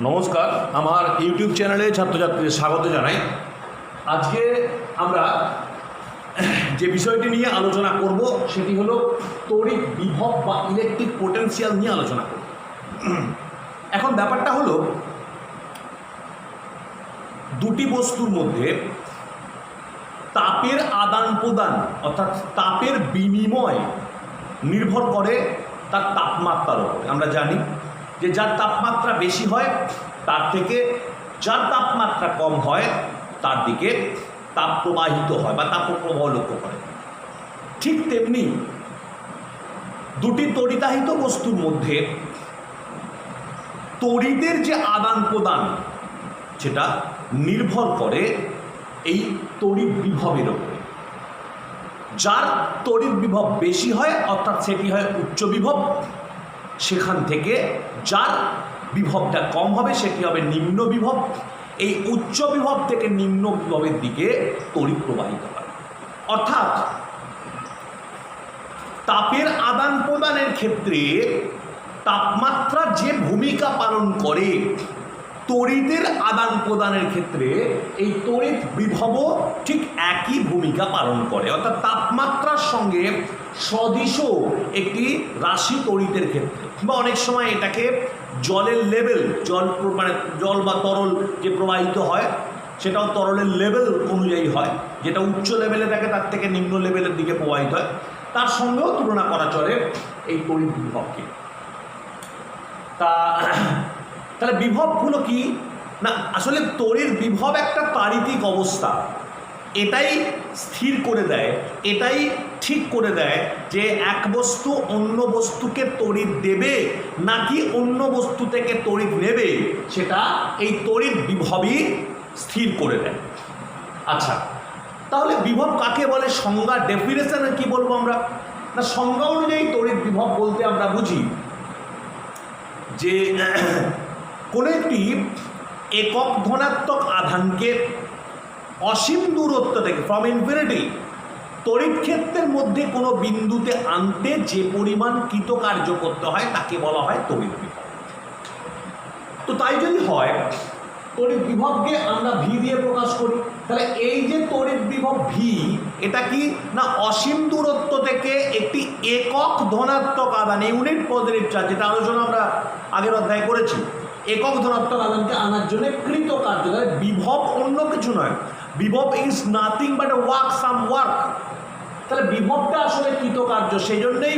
নমস্কার, আমার ইউটিউব চ্যানেলে ছাত্রছাত্রীদের স্বাগত জানাই। আজকে আমরা যে বিষয়টি নিয়ে আলোচনা করব সেটি হলো তড়িৎ বিভব বা ইলেকট্রিক পোটেনশিয়াল নিয়ে আলোচনা করব। এখন ব্যাপারটা হলো, দুটি বস্তুর মধ্যে তাপের আদান প্রদান অর্থাৎ তাপের বিনিময় নির্ভর করে তার তাপমাত্রার উপরে। আমরা জানি যে যার তাপমাত্রা বেশি হয় তার থেকে যার তাপমাত্রা কম হয় তার দিকে তাপ প্রবাহিত হয় বা তাপ প্রবাহ লক্ষ্য করে। ঠিক তেমনি দুটি তড়িতাহিত বস্তুর মধ্যে তড়িতের যে আদান প্রদান সেটা নির্ভর করে এই তড়িৎ বিভবের উপরে। যার তড়িৎ বিভব বেশি হয় অর্থাৎ সেটি হয় উচ্চ বিভব, সেখান থেকে যার বিভবটা কম হবে সেটি হবে নিম্ন বিভব। এই উচ্চ বিভব থেকে নিম্ন বিভবের দিকে তড়িৎ প্রবাহিত হয়। অর্থাৎ তাপের আদান প্রদানের ক্ষেত্রে তাপমাত্রা যে ভূমিকা পালন করে, তড়িতের আদান প্রদানের ক্ষেত্রে এই তড়িৎ বিভবও ঠিক একই ভূমিকা পালন করে। অর্থাৎ তাপমাত্রার সঙ্গে সদিশ একটি রাশি তড়িতের ক্ষেত্রে, বা অনেক সময় এটাকে জলের লেভেল, মানে জল বা তরল যে প্রবাহিত হয় সেটাও তরলের লেভেল অনুযায়ী হয়। যেটা উচ্চ লেভেলে থাকে তার থেকে নিম্ন লেভেলের দিকে প্রবাহিত হয়, তার সঙ্গেও তুলনা করা চলে এই তড়িৎ বিভবকে। তাহলে বিভবগুলো কি না, আসলে তড়িৎ বিভব একটা তাড়িতিক অবস্থা। এটাই স্থির করে দেয়, এটাই ঠিক করে দেয় যে এক বস্তু অন্য বস্তুকে তড়িৎ দেবে নাকি অন্য বস্তু থেকে তড়িৎ নেবে, সেটা এই তড়িৎ বিভবই স্থির করে দেয়। আচ্ছা, তাহলে বিভব কাকে বলে? সংজ্ঞা, ডেফিনেশনে কি বলবো আমরা? না, সংজ্ঞা অনুযায়ী তড়িৎ বিভব বলতে আমরা বুঝি যে কোনো একটি একক ধনাত্মক আধানকে অসীম দূরত্ব থেকে, ফ্রম ইনফিনিটি, তড়িৎ ক্ষেত্রের মধ্যে কোনো বিন্দুতে আনতে যে পরিমাণ কৃতকার্য করতে হয় তাকে বলা হয় তড়িৎ বিভব। তো তাই যদি হয়, তড়িৎ বিভবকে আমরা ভি দিয়ে প্রকাশ করি, তাহলে এই যে তড়িৎ বিভব ভি, এটা কি না অসীম দূরত্ব থেকে একটি একক ধনাত্মক আধান, ইউনিট পজিটিভ চার্জ, যেটা আলোচনা আমরা আগের অধ্যায়ে করেছি, একক ধনাত্মক আধানকে আনার জন্য কৃতকার্য। তাহলে বিভব অন্য কিছু নয়, বিভব is nothing but work, some work. তাহলে বিভবটা আসলে কৃতকার্য, সেই জন্যেই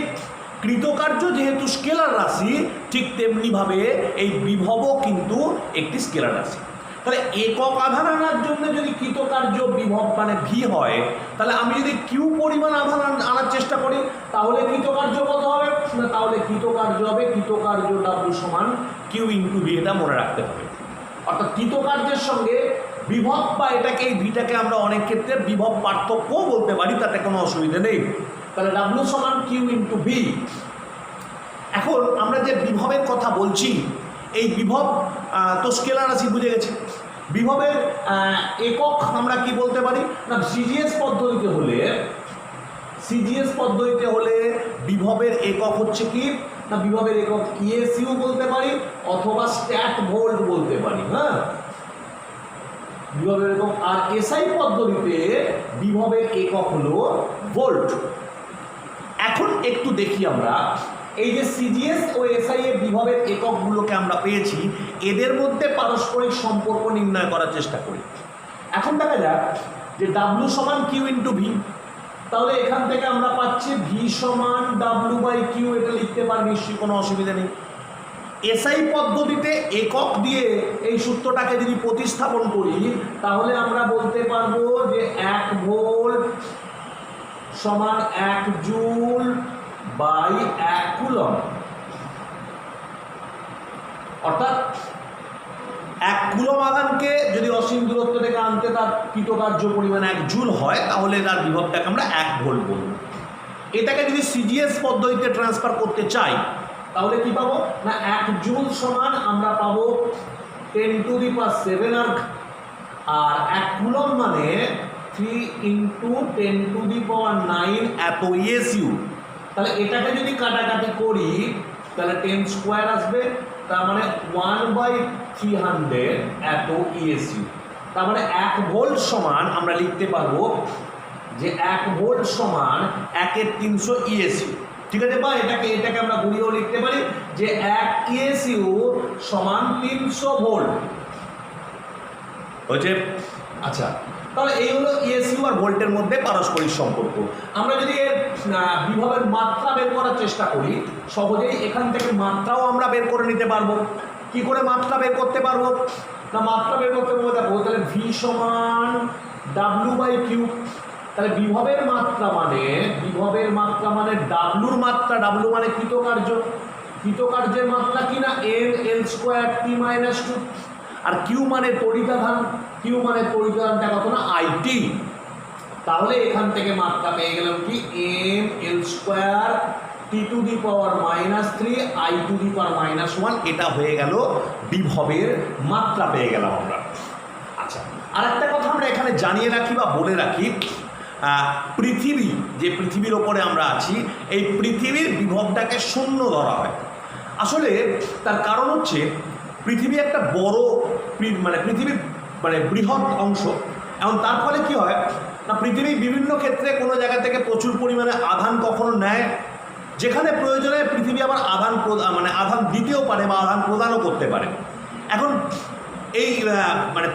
কৃতকার্য যেহেতু স্কেলার রাশি, ঠিক তেমনিভাবে এই বিভবও কিন্তু একটি স্কেলার রাশি। তাহলে একক আধান আনার জন্য যদি কৃতকার্য বিভব মানে ভি হয়, তাহলে আমি যদি কিউ পরিমাণ আধান আনার চেষ্টা করি তাহলে কৃতকার্য কত হবে না, তাহলে কৃতকার্য হবে কৃতকার্য ডাব্লিউ সমান কিউ ইন্টু ভি। এটা মনে রাখতে হবে। অর্থাৎ কৃতকার্যের সঙ্গে বিভব বা এটাকে, এই ভিটাকে আমরা অনেক ক্ষেত্রে বিভব পার্থক্যও বলতে পারি, তাতে কোনো অসুবিধা নেই। তাহলে ডাব্লিউ সমান কিউ ইন্টু ভি। এখন আমরা যে বিভবের কথা বলছি, এই বিভব তো স্কেলার রাশি, বুঝে গেছি। বিভবের একক আমরা কি বলতে পারি না, সিজিএস পদ্ধতিতে হলে বিভবের একক হচ্ছে কি না, বিভবের একক ইএসইউ বলতে পারি অথবা স্ট্যাট ভোল্ট বলতে পারি। হ্যাঁ, বিভবের একক। আর এসআই পদ্ধতিতে বিভবের একক হলো ভোল্ট। এখন একটু দেখি আমরা এই যে সিজিএস ও এসআই এর বিভবের এককগুলোকে আমরা পেয়েছি, এদের মধ্যে পারস্পরিক সম্পর্ক নির্ণয় করার চেষ্টা করি। এখন দেখা যাক যে ডাব্লু সমান কিউ ইন্টু ভি, তাহলে এখান থেকে আমরা পাচ্ছি ভি সমান ডাব্লু বাই কিউ। এটা লিখতে পারি, নিশ্চয়ই কোনো অসুবিধা নেই। এসআই পদ্ধতিতে একক দিয়ে এই সূত্রটাকে যদি প্রতিস্থাপন করি তাহলে আমরা বলতে পারবো যে 1 ভোল্ট সমান 1 জুল বাই 1 কুলম। অর্থাৎ 1 কুলম আধানকে যদি অসীম দূরত্ব থেকে আনতে তার কৃতকার্য পরিমাণ 1 জুল হয়, তাহলে তার বিভবটাকে আমরা 1 ভোল্ট বলব। এটাকে যদি সিজিএস পদ্ধতিতে ট্রান্সফার করতে চাই তাহলে কি পাবো না, 1 জুল সমান আমরা পাবো 10⁻⁷ আর্ক, আর 1 কুলম মানে 3 × 10⁻৯ এত ইএসইউ। তাহলে এটাকে যদি কাটাকাটি করি তাহলে 10 স্কোয়ার আসবে, তার মানে 1/300 এত ইএসইউ। তার মানে 1 ভোল্ট সমান আমরা লিখতে পারবো যে 1 ভোল্ট সমান 1/300 ইএসইউ। ঠিক আছে, বা এটাকে আমরা ঘুরিয়েও লিখতে পারি যে 1 ইএসইউ সমান 300 ভোল্ট হচ্ছে। আচ্ছা, তাহলে এই হলো ইএসইউ আর ভোল্টের মধ্যে পারস্পরিক সম্পর্ক। আমরা যদি এর বিভবের মাত্রা বের করার চেষ্টা করি, সহজেই এখান থেকে মাত্রাও আমরা বের করে নিতে পারবো। কি করে মাত্রা বের করতে পারবো? না, মাত্রা বের করতে পারবো, দেখো তাহলে ভি সমান W/Q। তাহলে বিভবের মাত্রা মানে ডাব্লুর মাত্রা, ডাব্লু মানে কৃতকার্যের মাত্রা কি না N/L²T-2, আর কিউ মানে তড়িতাধান, তড়িতাধানটা কত না IT। তাহলে এখান থেকে মাত্রা পেয়ে গেলাম কি N/L²T⁻³ I⁻1। এটা হয়ে গেল বিভবের মাত্রা পেয়ে গেলাম আমরা। আচ্ছা, আর একটা কথা আমরা এখানে জানিয়ে রাখি বা বলে রাখি, পৃথিবীর ওপরে আমরা আছি, এই পৃথিবীর বিভবটাকে শূন্য ধরা হয়। আসলে তার কারণ হচ্ছে পৃথিবী একটা বড় পৃথিবীর বৃহৎ অংশ। এখন তার ফলে কি হয় না, পৃথিবী বিভিন্ন ক্ষেত্রে কোনো জায়গা থেকে প্রচুর পরিমাণে আধান কখনো নেয়, যেখানে প্রয়োজনে পৃথিবী আবার আধান দিতেও পারে বা আধান প্রদানও করতে পারে। এখন এই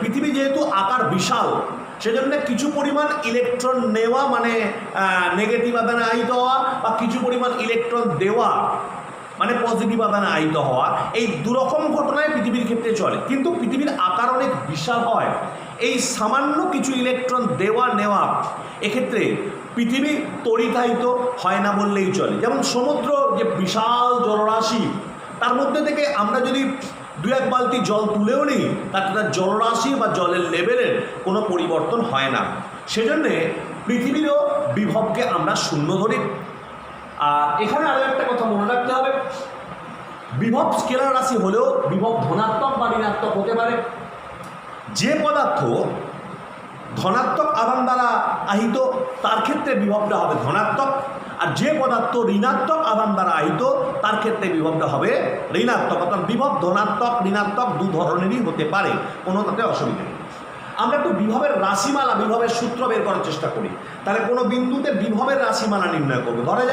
পৃথিবী যেহেতু আকার বিশাল, সেজন্য কিছু পরিমাণ ইলেকট্রন নেওয়া মানে নেগেটিভ আধানে আহিত হওয়া, বা কিছু পরিমাণ ইলেকট্রন দেওয়া মানে পজিটিভ আধানে আহিত হওয়া, এই দুরকম ঘটনায় পৃথিবীর ক্ষেত্রে চলে। কিন্তু পৃথিবীর আকার অনেক বিশাল হয়, এই সামান্য কিছু ইলেকট্রন দেওয়া নেওয়া এক্ষেত্রে পৃথিবী তড়িতাহিত হয় না বললেই চলে। যেমন সমুদ্র যে বিশাল জলরাশি, তার মধ্যে থেকে আমরা যদি 2-1 বালতি জল তুলেও নিই, তাতে তার জলরাশি বা জলের লেভেলের কোনো পরিবর্তন হয় না। সেজন্যে পৃথিবীরও বিভবকে আমরা শূন্য ধরি। আর এখানে আরও একটা কথা মনে রাখতে হবে, বিভব স্কেলার রাশি হলেও বিভব ধনাত্মক বা ঋণাত্মক হতে পারে। যে পদার্থ ধনাত্মক আধান দ্বারা আহিত, তার ক্ষেত্রে বিভবটা হবে ধনাত্মক, আর যে পদার্থ ঋণাত্মক আধান দ্বারা আহিত, তার ক্ষেত্রে বিভবটা হবে ঋণাত্মক। অর্থাৎ বিভব ধনাত্মক ঋণাত্মক দু ধরনেরই হতে পারে, কোনো তাতে অসুবিধা নেই। আমরা একটু বিভবের রাশিমালা, বিভবের সূত্র বের করার চেষ্টা করি। তাহলে কোনো বিন্দুতে বিভবের রাশিমালা নির্ণয় করবো। ধরা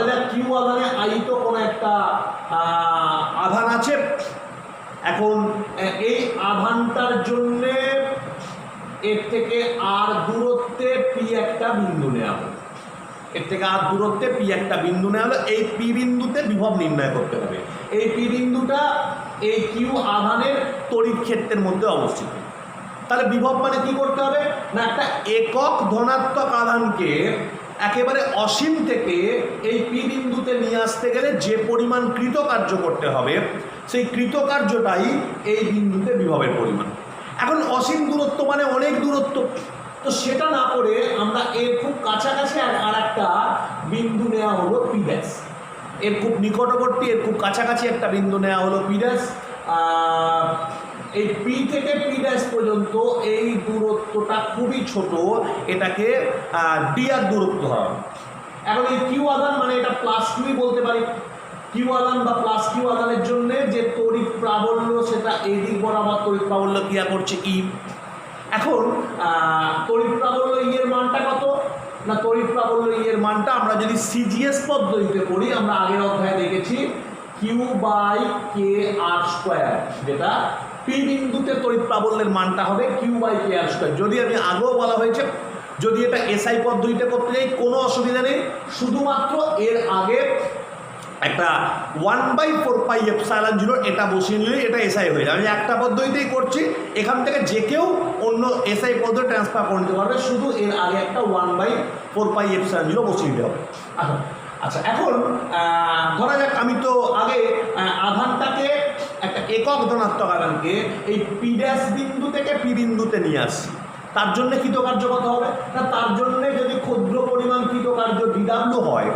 যাক কিউ আধানে আহিত কোনো একটা আধান আছে। এখন এই আধানটার জন্যে এর থেকে আর দূরত্বে পি একটা বিন্দু নেওয়া হলো, এই পি বিন্দুতে বিভব নির্ণয় করতে হবে। এই পি বিন্দুটা এই কিউ আধানের তড়িৎ ক্ষেত্রের মধ্যে অবস্থিত। তাহলে বিভব মানে কি করতে হবে না, একটা একক ধনাত্মক আধানকে একেবারে অসীম থেকে এই পি বিন্দুতে নিয়ে আসতে গেলে যে পরিমাণ কৃতকার্য করতে হবে, সেই কৃতকার্যটাই এই বিন্দুতে বিভবের পরিমাণ। এখন অসীম দূরত্ব মানে অনেক দূরত্ব, তো সেটা না করে আমরা এর খুব কাছাকাছি আর একটা বিন্দু নেওয়া হলো পি ড্যাশ। এর খুব নিকটবর্তী, এর খুব কাছাকাছি একটা বিন্দু নেওয়া হলো পি ড্যাশ। এই পি থেকে পি ড্যাশ পর্যন্ত এই দূরত্বটা খুবই ছোট, এটাকে ডি আর দূরত্ব হয়। এখন এই কিউ আধান মানে এটা প্লাস কিউই বলতে পারি। কিউ আধান বা প্লাস কিউ আধানের জন্য যে তড়িৎ প্রাবল্য, সেটা এই দিক বরাবর তড়িৎ প্রাবল্য ক্রিয়া করছে ই। এখন তড়িৎ প্রাবল্য ই এর মানটা কত না, তড়িৎ প্রাবল্য ই এর মানটা আমরা যদি সিজিএস পদ্ধতিতে পড়ি, আমরা আগের অধ্যায়ে দেখেছি Q/K² যেটা পি বিন্দুতে তড়িৎ প্রাবল্যের মানটা হবে Q/K²। যদি আমি আগেও বলা হয়েছে, যদি এটা এসআই পদ্ধতিতে করতে যাই কোনো অসুবিধা নেই, শুধুমাত্র এর আগে একটা 1/4πε0 এটা বসিয়ে নিলে এটা এসআই হয়ে যাবে। আমি একটা পদ্ধতিতেই করছি, এখান থেকে যে কেউ অন্য এসআই পদ্ধতি ট্রান্সফার করে নিতে পারবে, শুধু এর আগে একটা 1/4πε0 বসিয়ে দিতে হবে। আচ্ছা, এখন ধরা যাক আমি তো আগে আধানটাকে, একটা একক ধনাত্মক আধানকে এই পি ড্যাশ বিন্দু থেকে পি বিন্দুতে নিয়ে আসছি। তার জন্য কৃতকার্য কত হবে না, তার জন্য যদি ক্ষুদ্র পরিমাণ কৃতকার্য ডিডাব্লিউ হয়,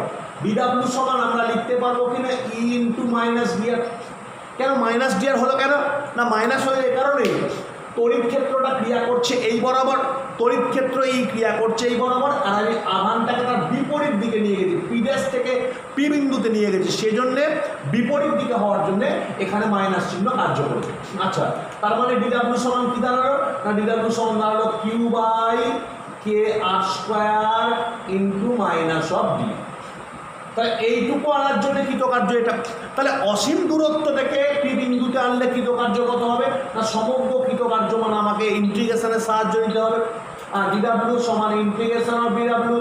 ডিডাব্লিউ সমান আমরা লিখতে পারবো কিনা ই ইন্টু মাইনাস ডিআর। কেন মাইনাস ডিআর হলো কেন না, মাইনাস হয়ে এ কারণেই তড়িৎ ক্ষেত্রটা ক্রিয়া করছে এই বরাবর, তড়িৎ ক্ষেত্র এই ক্রিয়া করছে এই বরাবর, আর আমি আধানটাকে তার বিপরীত দিকে নিয়ে গেছি, পি ড্যাশ থেকে পি বিন্দুতে নিয়ে গেছি, সেজন্যে বিপরীত দিকে হওয়ার জন্য এখানে মাইনাস চিহ্ন কার্য করেছে। আচ্ছা, তার মানে ডিডাব্লিউ সমান কি দাঁড়ালো না, ডিডাব্লিউ সমান দাঁড়ালো Q by K R square into minus of D. তাহলে এইটুকু আনার জন্য কৃতকার্য এটা। তাহলে অসীম দূরত্ব থেকে পি বিন্দুতে আনলে কৃতকার্য কত হবে না, সমগ্র কৃতকার্য মানে আমাকে ইন্টিগ্রেশনের সাহায্য নিতে হবে। আর ডিডাব্লিউ সমান ইন্টিগ্রেশন অফ ডিডাব্লিউ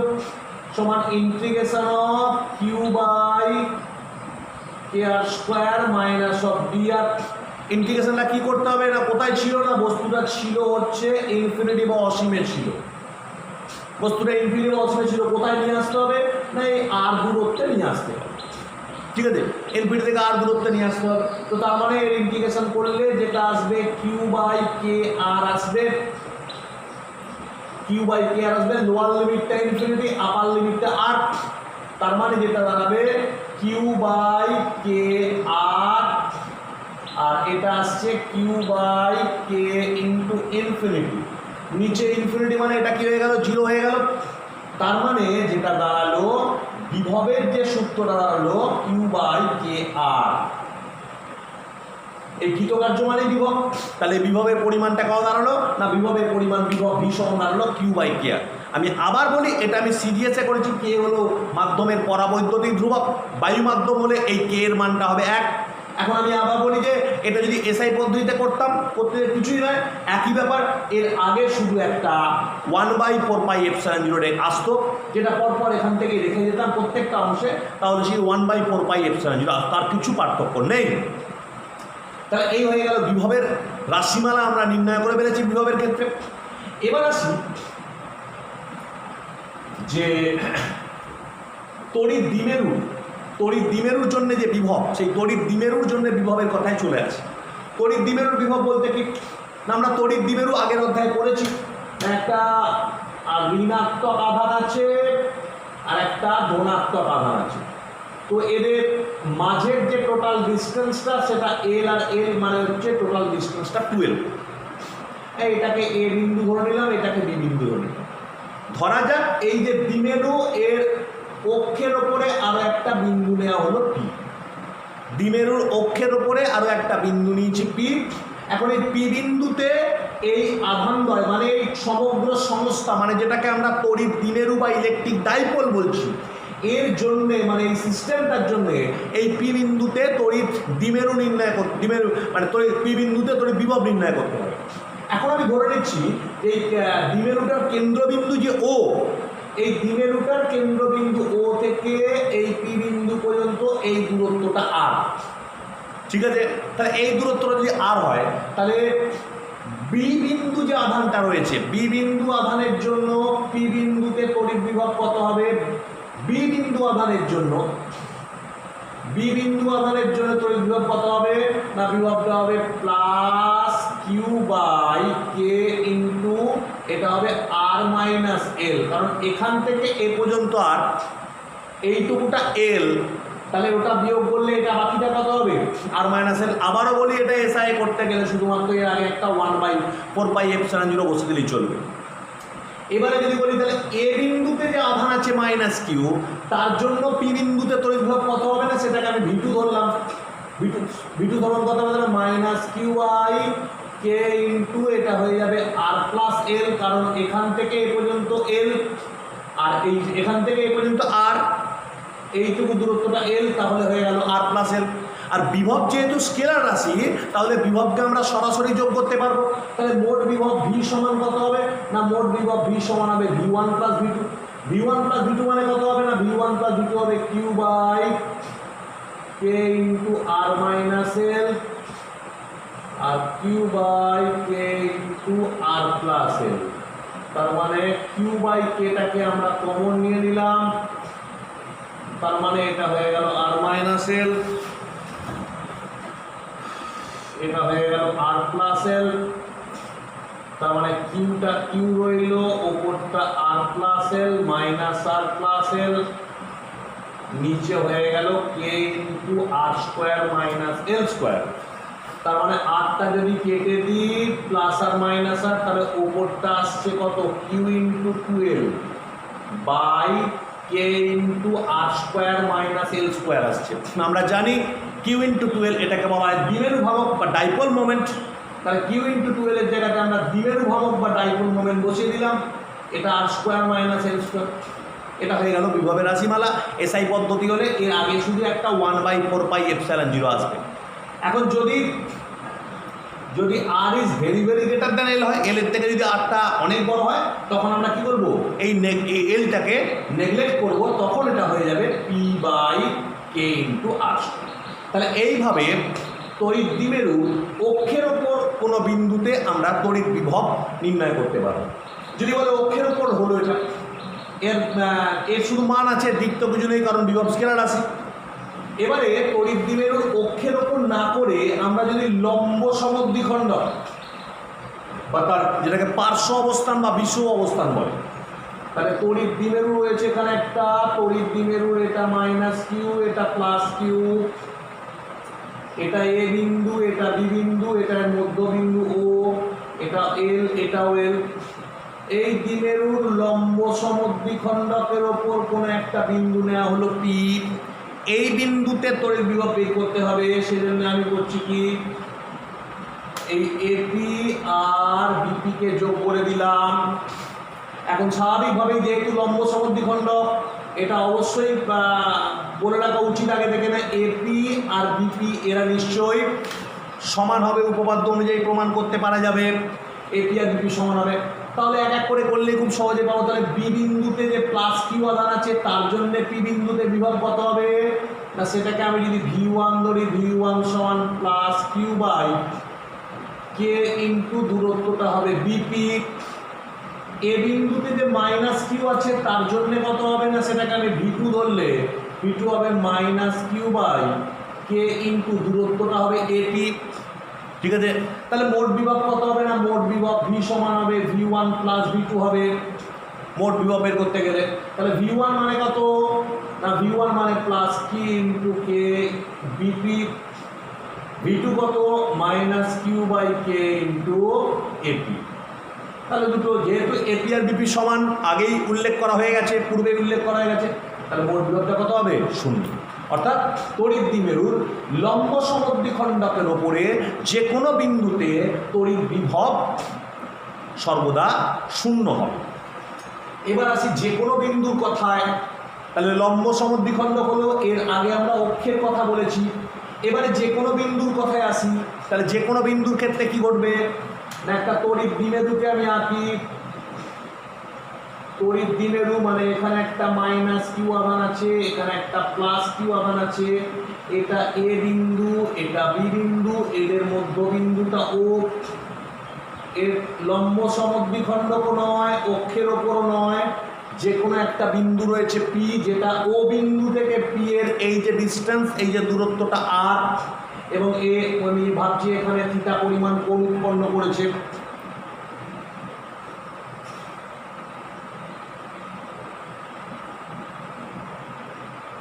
সমান integration of q by K R square minus of d r. ইন্টিগ্রেশনটা কি করতে হবে না, কোথায় ছিল না, বস্তুটা ছিল হচ্ছে ইনফিনিটি বা অসীমে ছিল, বস্তুটা ইনফিনিটি বা অসীমে ছিল, কোথায় নিয়ে আসতে হবে না এই আর দূরত্বে নিয়ে আসতে হবে। ঠিক আছে, ইনফিনিটি থেকে আর দূরত্বে নিয়ে আসতে হবে। তো তার মানে এর ইন্টিগ্রেশন করলে যেটা আসবে কিউ বাই কে আর আসবে, কিউ বাই কে আর আসবে, লোয়ার লিমিটটা ইনফিনিটি, আপার লিমিটটা আর। তার মানে যেটা দাঁড়াবে কিউ বাই কে আর, আর এটা আসছে q by k into infinity, নিচে ইনফিনিটি মানে এটা কি হয়ে গেল, জিরো হয়ে গেল। তার মানে যেটা দাঁড়ালো বিভবের যে সূত্রটা দাঁড়ালো কিউ বাই কে আর, এই কৃতকার্য মানে বিভব। তাহলে বিভবের পরিমাণটা কত দাঁড়ালো না, বিভবের পরিমাণ বিভব ভি সমান দাঁড়ালো কিউ বাই কে আর। আমি আবার বলি, এটা আমি সিডিএসে করেছি, কে হলো মাধ্যমের পরাবৈদ্যুতিক ধ্রুবক, বায়ু মাধ্যম হলে এই কে এর মানটা হবে 1। এখন আমি আবার বলি যে এটা যদি এসআই পদ্ধতিতে করতাম, করতে কিছুই নয়, একই ব্যাপার, এর আগে শুধু একটা 1/4πε0 আসতো, যেটা পরপর এখান থেকে রেখে যেতাম প্রত্যেকটা অংশে, তাহলে সেই 1/4πε0, তার কিছু পার্থক্য নেই। তাহলে এই হয়ে গেল বিভবের রাশিমালা আমরা নির্ণয় করে ফেলেছি বিভবের ক্ষেত্রে। এবার আসি যে তড়িৎ দ্বিমেরু, তড়িৎ দ্বিমেরুর জন্য যে বিভব, সেই তড়িৎ দ্বিমেরুর জন্য বিভবের কথায় চলে আসে। তড়িৎ দ্বিমেরুর বিভব বলতে কি না, আমরা তড়িৎ দ্বিমেরু আগের অধ্যায়ে পড়েছি, একটা ঋণাত্মক আধান আছে আর একটা ধনাত্মক আধান আছে। তো এদের মাঝের যে টোটাল ডিস্টেন্সটা সেটা এল, আর এল মানে হচ্ছে টোটাল ডিস্টেন্সটা 12। এটাকে এ বিন্দু ধরে নিলাম, এটাকে বি বিন্দু ধরে নিলাম। ধরা যাক এই যে দ্বিমেরু, এর অক্ষের ওপরে আরো একটা বিন্দু নেওয়া হলো পি, দ্বিমেরুর অক্ষের ওপরে আরো একটা বিন্দু নিয়েছি পি। এখন এই পি বিন্দুতে এই আধানদ্বয় মানে এই সমগ্র সংস্থা, মানে যেটাকে আমরা তড়িৎ দ্বিমেরু বা ইলেকট্রিক ডাইপোল বলছি, এর জন্যে মানে এই সিস্টেমটার জন্যে এই পি বিন্দুতে তড়িৎ দ্বিমেরু নির্ণয় করতে, দ্বিমেরু মানে তড়িৎ পি বিন্দুতে তড়িৎ বিভব নির্ণয় করতে হবে। এখন আমি ধরে নিচ্ছি এই দ্বিমেরুটার কেন্দ্রবিন্দু যে ও, এই দ্বিমেরুটার কেন্দ্রবিন্দু ও থেকে এই পি বিন্দু পর্যন্ত এই দূরত্বটা আর। ঠিক আছে, তাহলে এই দূরত্বটা যদি আর হয়, তাহলে বি বিন্দু যে আধানটা রয়েছে, বি বিন্দু আধানের জন্য পি বিন্দুতে তড়িৎ বিভব কত হবে, বি বিন্দু আধানের জন্য, বি বিন্দু আধানের জন্য তড়িৎ বিভব কত হবে না, বিভবটা হবে plus q by k into এটা হবে আর মাইনাস এল, কারণ এখান থেকে এ পর্যন্ত আর এইটুকুটা এল, তাহলে ওটা বিয়োগ করলে এটা বাকিটা কত হবে আর মাইনাস এল। আবারও বলি, এটা এসআই করতে গেলে শুধুমাত্র এর আগে একটা 1/4πε0 বসে দিলেই চলবে। এবারে যদি বলি তাহলে এ বিন্দুতে যে আধান আছে মাইনাস কিউ, তার জন্য পি বিন্দুতে তড়িৎ বিভব কত হবে না, সেটাকে আমি ভি2 ধরলাম। ভি2 ধরুন কত হবে minus q by k into এটা হয়ে যাবে আর প্লাস এল, কারণ এখান থেকে এ পর্যন্ত এল আর এই এখান থেকে এ পর্যন্ত আর, এইটুকু দূরত্বটা এল, তাহলে হয়ে গেল আর প্লাস এল। আর বিভব যেহেতু স্কেলার রাশি, তাহলে বিভবকে আমরা সরাসরি যোগ করতে পারবো। তাহলে মোট বিভব ভি সমান কত হবে না, মোট বিভব ভি সমান হবে v one plus v two. V one plus v two মানে কত হবে না, ভি1 প্লাস ভি2 হবে q by k into r minus l, আর q by k into r plus l. তার মানে কিউ বাই কেটাকে আমরা কমন নিয়ে নিলাম, তার মানে এটা হয়ে গেল আর মাইনাস এল, এটা হয়ে গেল আর প্লাস এল। তার মানে কিউটা কিউ রইল, ওপরটা আর প্লাস এল মাইনাস আর প্লাস এল, নিচে হয়ে গেল কে into r square minus l square. তার মানে আরটা যদি কেটে দিই প্লাস আর মাইনাস আর, তাহলে ওপরটা আসছে কত q into 12 by k into r square minus l square আসছে। আমরা জানি কিউ ইন্টু 12 এটাকে বলা হয় দ্বিমেরু ভ্রামক বা ডাইপোল মোমেন্ট। তাহলে কিউ ইন্টু 12 এর জায়গাতে আমরা দ্বিমেরু ভ্রামক বা ডাইপোল মোমেন্ট বসিয়ে দিলাম, এটা আর স্কোয়ার মাইনাস এল স্কোয়ার। এটা হয়ে গেল বিভবের রাশিমালা। এসআই পদ্ধতি হলে এর আগে শুধু একটা 1/4πε0 আসবে। এখন যদি r is very very greater than l হয়, এল এর থেকে যদি আরটা অনেক বড় হয়, তখন আমরা কি করব, এই এলটাকে নেগলেক্ট করব, তখন এটা হয়ে যাবে p by k into r square. তাহলে এইভাবে তড়িৎ দ্বিমেরু অক্ষের ওপর কোনো বিন্দুতে আমরা তড়িৎ বিভব নির্ণয় করতে পারব। যদি বলে অক্ষের ওপর হলো এটা, এর শুধু মান আছে, দিক তো কিছু নেই, কারণ বিভব স্কেলার রাশি। এবারে তড়িৎ দ্বিমেরুর অক্ষের ওপর না করে আমরা যদি লম্ব সমদ্বিখণ্ডক বা তার যেটাকে পার্শ্ব অবস্থান বা বিষুব অবস্থান বলে, তাহলে তড়িৎ দ্বিমেরু রয়েছে এখানে একটা, তড়িৎ দ্বিমেরুর এটা মাইনাস কিউ, এটা প্লাস কিউ, এটা এ বিন্দু, এটা বি বিন্দু, এটার মধ্যবিন্দু ও, এটা এল, এটাও এল। এই দ্বিমেরুর লম্ব সমদ্বিখণ্ডকের ওপর কোনো একটা বিন্দু নেওয়া হলো পি। এই বিন্দুতে তড়িৎ বিভব বের করতে হবে, সেজন্য আমি করছি কি, এই এপি আর বিপি কে যোগ করে দিলাম। এখন স্বাভাবিকভাবেই যেহেতু লম্ব সমদ্বিখণ্ডক, এটা অবশ্যই বলে রাখা উচিত আগে থেকে না, এপি আর বিপি এরা নিশ্চয়ই সমান হবে, উপপাদ্য অনুযায়ী প্রমাণ করতে পারা যাবে এপি আর বিপি সমান হবে। তাহলে এক এক করে করলে খুব সহজে পাবো। তাহলে বি বিন্দুতে যে প্লাস কিউ আধান আছে, তার জন্য পি বিন্দুতে বিভব কত হবে না, সেটাকে আমি যদি ভি1 ধরি, ভি1 সমান plus q by k into দূরত্বটা হবে বিপি। এ বিন্দুতে যে মাইনাস কিউ আছে, তার জন্য কত হবে না, সেটাকে আমি ভি2 ধরলে ভি2 হবে minus q by k into দূরত্বটা হবে এপি। ঠিক আছে, তাহলে মোট বিভব কত হবে না, মোট বিভব ভি সমান হবে ভি1 প্লাস ভি2 হবে মোট বিভব বের করতে গেলে। তাহলে ভি1 মানে কত না, ভি1 মানে প্লাস কি ইন্টু কে বিপি, ভি2 কত minus q by k into AP. তাহলে দুটো যেহেতু এপি আর বিপি সমান আগেই উল্লেখ করা হয়ে গেছে, পূর্বে উল্লেখ করা হয়ে গেছে, তাহলে মোট বিভবটা কত হবে, 0। অর্থাৎ তড়িৎ দ্বিমেরুর লম্ব সমদ্বিখণ্ডকের ওপরে যে কোনো বিন্দুতে তড়িৎ বিভব সর্বদা 0 হবে। এবার আসি যে কোনো বিন্দুর কথায়। তাহলে লম্ব সমদ্বিখণ্ডক হলো, এর আগে আমরা অক্ষের কথা বলেছি। এবারে যে কোনো বিন্দুর কথায় আসি। তাহলে যে কোনো বিন্দুর ক্ষেত্রে কি ঘটবে না, একটা তড়িৎ দ্বিমেরুকে আমি আঁকি। তড়িৎ দ্বিমেরু মানে এখানে একটা মাইনাস কিউ আধান আছে, এখানে একটা প্লাস কিউ আধান আছে, এটা এ বিন্দু, এটা বি বিন্দু, এদের মধ্যবিন্দুটা ও। এর লম্ব সমদ্বিখণ্ডক নয়, অক্ষের ওপরও নয়, যে কোনো একটা বিন্দু রয়েছে পি, যেটা ও বিন্দু থেকে পি এর এই যে ডিস্টেন্স, এই যে দূরত্বটা আর, এবং এ আমি ভাবছি এখানে থিটা পরিমাণ কোণ উৎপন্ন করেছে।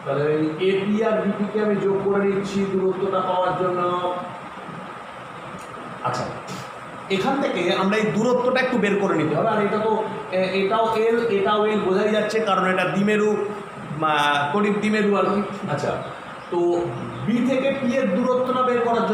তাহলে এপি আর বিপি কে আমি যোগ করে নিচ্ছি দূরত্বটা পাওয়ার জন্য। আচ্ছা, এখান থেকে আমরা এই দূরত্বটা একটু বের করে নিতে হবে। আর এটা তো এটাও এল বোঝাই যাচ্ছে, কারণ এটা দ্বিমেরু, তড়িৎ দ্বিমেরু আর কি। আচ্ছা, তো বি থেকে পি এর দূরত্বটা বের করার জন্য